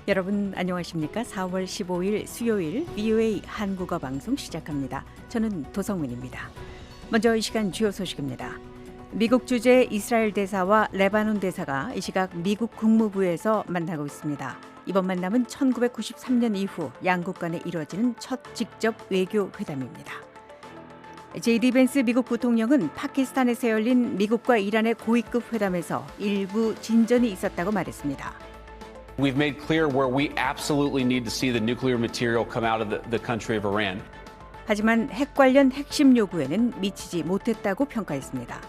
여러분 안녕하십니까? 4월 15일 수요일 VOA 한국어 방송 시작합니다. 저는 도성문입니다. 먼저 이 시간 주요 소식입니다. 미국 주재 이스라엘 대사와 레바논 대사가 이 시각 미국 국무부에서 만나고 있습니다. 이번 만남은 1993년 이후 양국 간에 이루어지는 첫 직접 외교 회담입니다. 제이디 벤스 미국 부통령은 파키스탄에서 열린 미국과 이란의 고위급 회담에서 일부 진전이 있었다고 말했습니다. We've made clear where we absolutely need to see the nuclear material come out of the country of Iran. 하지만 핵 관련 핵심 요구에는 미치지 못했다고 평가했습니다.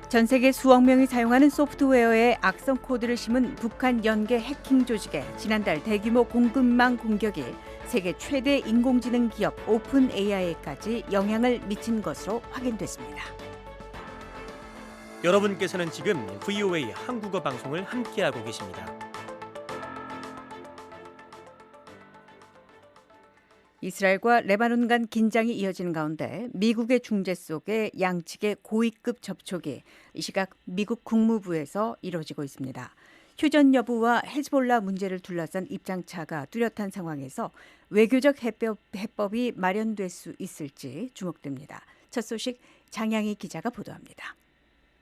전 세계 수억 명이 사용하는 소프트웨어에 악성 코드를 심은 북한 연계 해킹 조직의 지난달 대규모 공급망 공격이 세계 최대 인공지능 기업 오픈 AI에까지 영향을 미친 것으로 확인됐습니다. 여러분께서는 지금 VOA 한국어 방송을 함께하고 계십니다. 이스라엘과 레바논 간 긴장이 이어지는 가운데 미국의 중재 속에 양측의 고위급 접촉이 이 시각 미국 국무부에서 이루어지고 있습니다. 휴전 여부와 헤즈볼라 문제를 둘러싼 입장차가 뚜렷한 상황에서 외교적 해법이 마련될 수 있을지 주목됩니다. 첫 소식 장양희 기자가 보도합니다.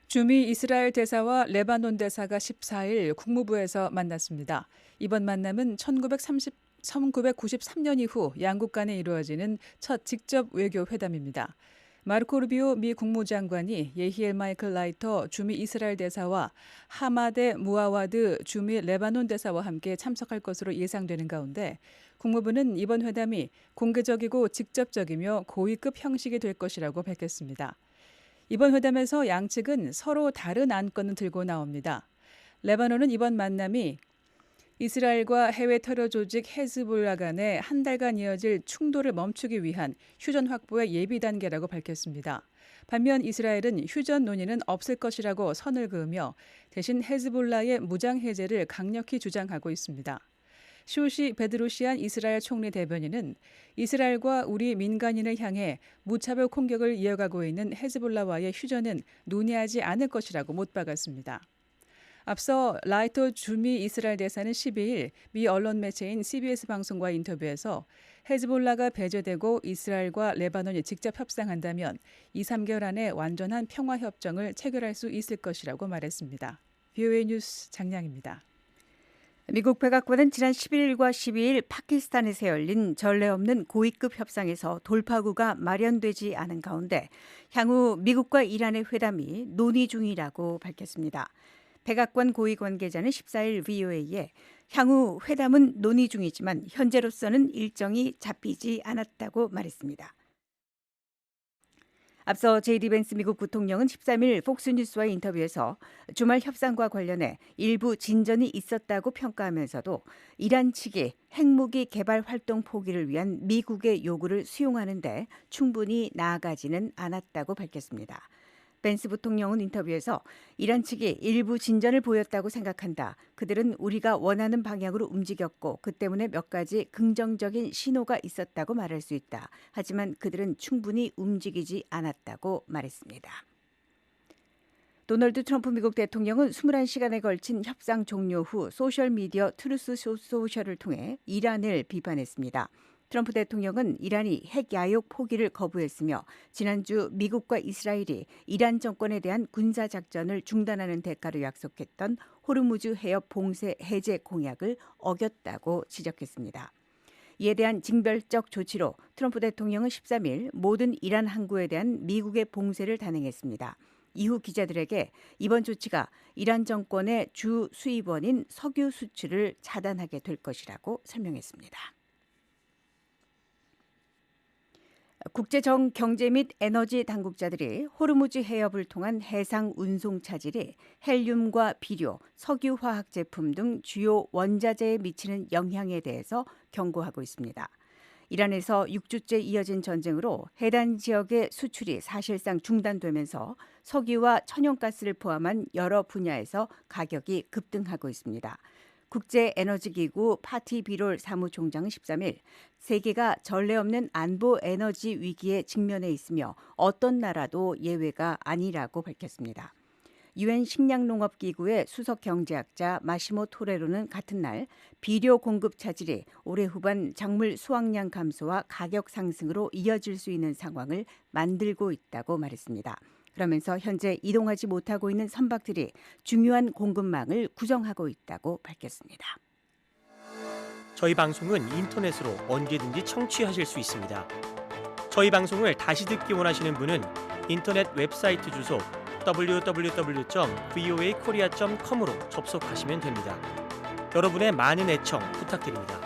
주미 이스라엘 대사와 레바논 대사가 14일 국무부에서 만났습니다. 이번 만남은 1993년 이후 양국 간에 이루어지는 첫 직접 외교 회담입니다. 마르코 루비오 미 국무장관이 예히엘 마이클 라이터 주미 이스라엘 대사와 하마데 무아와드 주미 레바논 대사와 함께 참석할 것으로 예상되는 가운데 국무부는 이번 회담이 공개적이고 직접적이며 고위급 형식이 될 것이라고 밝혔습니다. 이번 회담에서 양측은 서로 다른 안건을 들고 나옵니다. 레바논은 이번 만남이 이스라엘과 해외 테러 조직 헤즈볼라 간의 한 달간 이어질 충돌을 멈추기 위한 휴전 확보의 예비 단계라고 밝혔습니다. 반면 이스라엘은 휴전 논의는 없을 것이라고 선을 그으며 대신 헤즈볼라의 무장 해제를 강력히 주장하고 있습니다. 쇼시 베드로시안 이스라엘 총리 대변인은 이스라엘과 우리 민간인을 향해 무차별 공격을 이어가고 있는 헤즈볼라와의 휴전은 논의하지 않을 것이라고 못 박았습니다. 앞서 라이터 주미 이스라엘 대사는 12일 미 언론 매체인 CBS 방송과 인터뷰에서 헤즈볼라가 배제되고 이스라엘과 레바논이 직접 협상한다면 2, 3개월 안에 완전한 평화 협정을 체결할 수 있을 것이라고 말했습니다. VOA 뉴스 장량입니다. 미국 백악관은 지난 11일과 12일 파키스탄에서 열린 전례 없는 고위급 협상에서 돌파구가 마련되지 않은 가운데 향후 미국과 이란의 회담이 논의 중이라고 밝혔습니다. 백악관 고위 관계자는 14일 VOA에 향후 회담은 논의 중이지만 현재로서는 일정이 잡히지 않았다고 말했습니다. 앞서 제이디 벤스 미국 부통령은 13일 폭스뉴스와의 인터뷰에서 주말 협상과 관련해 일부 진전이 있었다고 평가하면서도 이란 측이 핵무기 개발 활동 포기를 위한 미국의 요구를 수용하는 데 충분히 나아가지는 않았다고 밝혔습니다. 벤스 부통령은 인터뷰에서 이란 측이 일부 진전을 보였다고 생각한다. 그들은 우리가 원하는 방향으로 움직였고 그 때문에 몇 가지 긍정적인 신호가 있었다고 말할 수 있다. 하지만 그들은 충분히 움직이지 않았다고 말했습니다. 도널드 트럼프 미국 대통령은 21시간에 걸친 협상 종료 후 소셜미디어 트루스 소셜을 통해 이란을 비판했습니다. 트럼프 대통령은 이란이 핵 야욕 포기를 거부했으며 지난주 미국과 이스라엘이 이란 정권에 대한 군사작전을 중단하는 대가로 약속했던 호르무즈 해협 봉쇄 해제 공약을 어겼다고 지적했습니다. 이에 대한 징별적 조치로 트럼프 대통령은 13일 모든 이란 항구에 대한 미국의 봉쇄를 단행했습니다. 이후 기자들에게 이번 조치가 이란 정권의 주 수입원인 석유 수출을 차단하게 될 것이라고 설명했습니다. 국제정 경제 및 에너지 당국자들이 호르무즈 해협을 통한 해상 운송 차질이 헬륨과 비료, 석유 화학 제품 등 주요 원자재에 미치는 영향에 대해서 경고하고 있습니다. 이란에서 6주째 이어진 전쟁으로 해당 지역의 수출이 사실상 중단되면서 석유와 천연가스를 포함한 여러 분야에서 가격이 급등하고 있습니다. 국제에너지기구 파티 비롤 사무총장은 13일 세계가 전례 없는 안보 에너지 위기에 직면해 있으며 어떤 나라도 예외가 아니라고 밝혔습니다. 유엔 식량농업기구의 수석 경제학자 마시모 토레로는 같은 날 비료 공급 차질이 올해 후반 작물 수확량 감소와 가격 상승으로 이어질 수 있는 상황을 만들고 있다고 말했습니다. 그러면서 현재 이동하지 못하고 있는 선박들이 중요한 공급망을 구성하고 있다고 밝혔습니다. 저희 방송은 인터넷으로 언제든지 청취하실 수 있습니다. 저희 방송을 다시 듣기 원하시는 분은 인터넷 웹사이트 주소 www.voakorea.com으로 접속하시면 됩니다. 여러분의 많은 애청 부탁드립니다.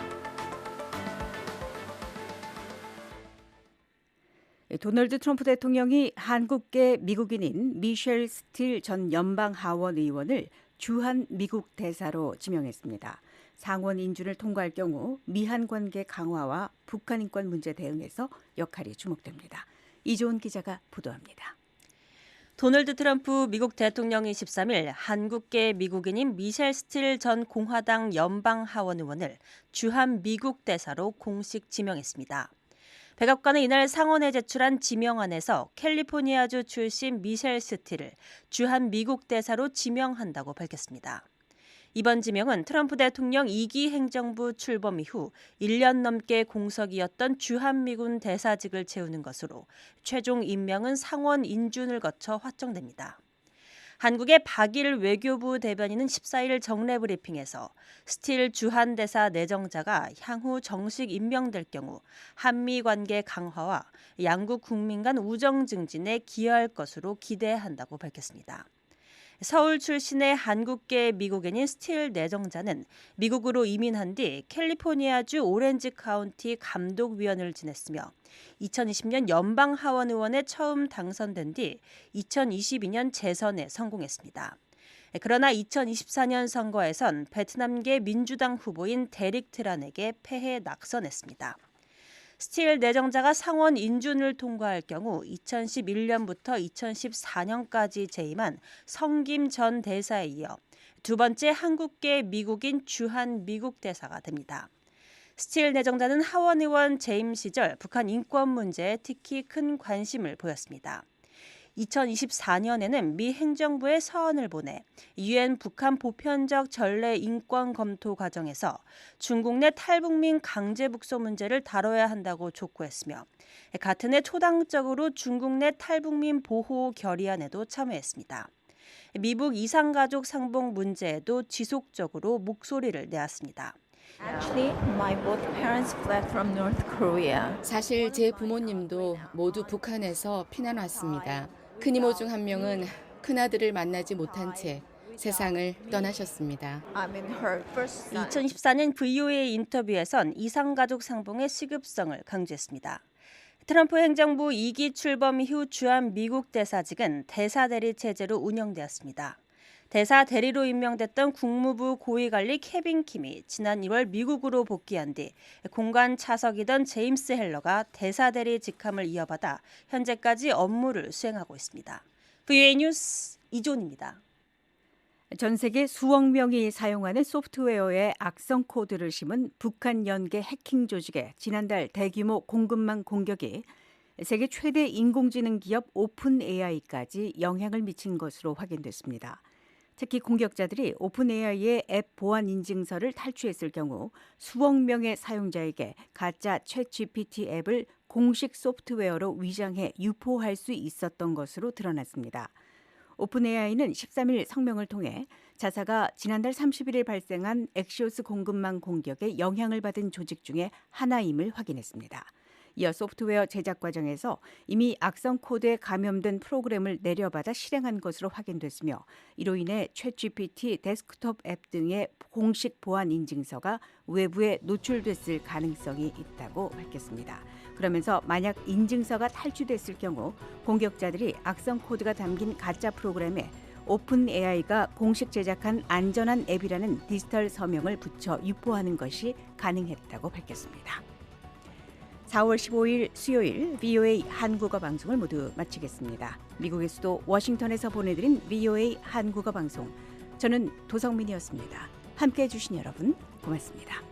도널드 트럼프 대통령이 한국계 미국인인 미셸 스틸 전 연방 하원 의원을 주한 미국 대사로 지명했습니다. 상원 인준을 통과할 경우 미한 관계 강화와 북한 인권 문제 대응에서 역할이 주목됩니다. 이조은 기자가 보도합니다. 도널드 트럼프 미국 대통령이 13일 한국계 미국인인 미셸 스틸 전 공화당 연방 하원 의원을 주한 미국 대사로 공식 지명했습니다. 백악관은 이날 상원에 제출한 지명안에서 캘리포니아주 출신 미셸 스틸을 주한 미국 대사로 지명한다고 밝혔습니다. 이번 지명은 트럼프 대통령 2기 행정부 출범 이후 1년 넘게 공석이었던 주한미군 대사직을 채우는 것으로 최종 임명은 상원 인준을 거쳐 확정됩니다. 한국의 박일 외교부 대변인은 14일 정례 브리핑에서 스틸 주한 대사 내정자가 향후 정식 임명될 경우 한미 관계 강화와 양국 국민 간 우정 증진에 기여할 것으로 기대한다고 밝혔습니다. 서울 출신의 한국계 미국인인 스틸 내정자는 미국으로 이민한 뒤 캘리포니아주 오렌지 카운티 감독위원을 지냈으며 2020년 연방 하원 의원에 처음 당선된 뒤 2022년 재선에 성공했습니다. 그러나 2024년 선거에선 베트남계 민주당 후보인 데릭 트란에게 패해 낙선했습니다. 스틸 내정자가 상원 인준을 통과할 경우 2011년부터 2014년까지 재임한 성김 전 대사에 이어 두 번째 한국계 미국인 주한 미국 대사가 됩니다. 스틸 내정자는 하원 의원 재임 시절 북한 인권 문제에 특히 큰 관심을 보였습니다. 2024년에는 미 행정부에 서한을 보내 유엔 북한 보편적 전례 인권 검토 과정에서 중국 내 탈북민 강제 북송 문제를 다뤄야 한다고 촉구했으며 같은 해 초당적으로 중국 내 탈북민 보호 결의안에도 참여했습니다. 미북 이산가족 상봉 문제에도 지속적으로 목소리를 내었습니다. Actually, my both parents fled from North Korea. 사실 제 부모님도 모두 북한에서 피난 왔습니다. 큰 이모 중 한 명은 큰아들을 만나지 못한 채 세상을 떠나셨습니다. I'm in her first son. 2014년 VOA 인터뷰에선 이산가족 상봉의 시급성을 강조했습니다. 트럼프 행정부 2기 출범 이후 주한 미국 대사직은 대사 대리 체제로 운영되었습니다. 대사 대리로 임명됐던 국무부 고위관리 케빈 킴이 지난 1월 미국으로 복귀한 뒤 공관 차석이던 제임스 헬러가 대사 대리 직함을 이어받아 현재까지 업무를 수행하고 있습니다. VOA 뉴스 이존입니다. 전 세계 수억 명이 사용하는 소프트웨어에 악성 코드를 심은 북한 연계 해킹 조직의 지난달 대규모 공급망 공격이 세계 최대 인공지능 기업 오픈 AI까지 영향을 미친 것으로 확인됐습니다. 특히 공격자들이 오픈 AI의 앱 보안 인증서를 탈취했을 경우 수억 명의 사용자에게 가짜 챗GPT 앱을 공식 소프트웨어로 위장해 유포할 수 있었던 것으로 드러났습니다. 오픈 AI는 13일 성명을 통해 자사가 지난달 31일 발생한 엑시오스 공급망 공격에 영향을 받은 조직 중에 하나임을 확인했습니다. 이어 소프트웨어 제작 과정에서 이미 악성 코드에 감염된 프로그램을 내려받아 실행한 것으로 확인됐으며 이로 인해 챗GPT 데스크톱 앱 등의 공식 보안 인증서가 외부에 노출됐을 가능성이 있다고 밝혔습니다. 그러면서 만약 인증서가 탈취됐을 경우 공격자들이 악성 코드가 담긴 가짜 프로그램에 오픈 AI가 공식 제작한 안전한 앱이라는 디지털 서명을 붙여 유포하는 것이 가능했다고 밝혔습니다. 4월 15일 수요일 VOA 한국어 방송을 모두 마치겠습니다. 미국의 수도 워싱턴에서 보내드린 VOA 한국어 방송. 저는 도성민이었습니다. 함께해 주신 여러분 고맙습니다.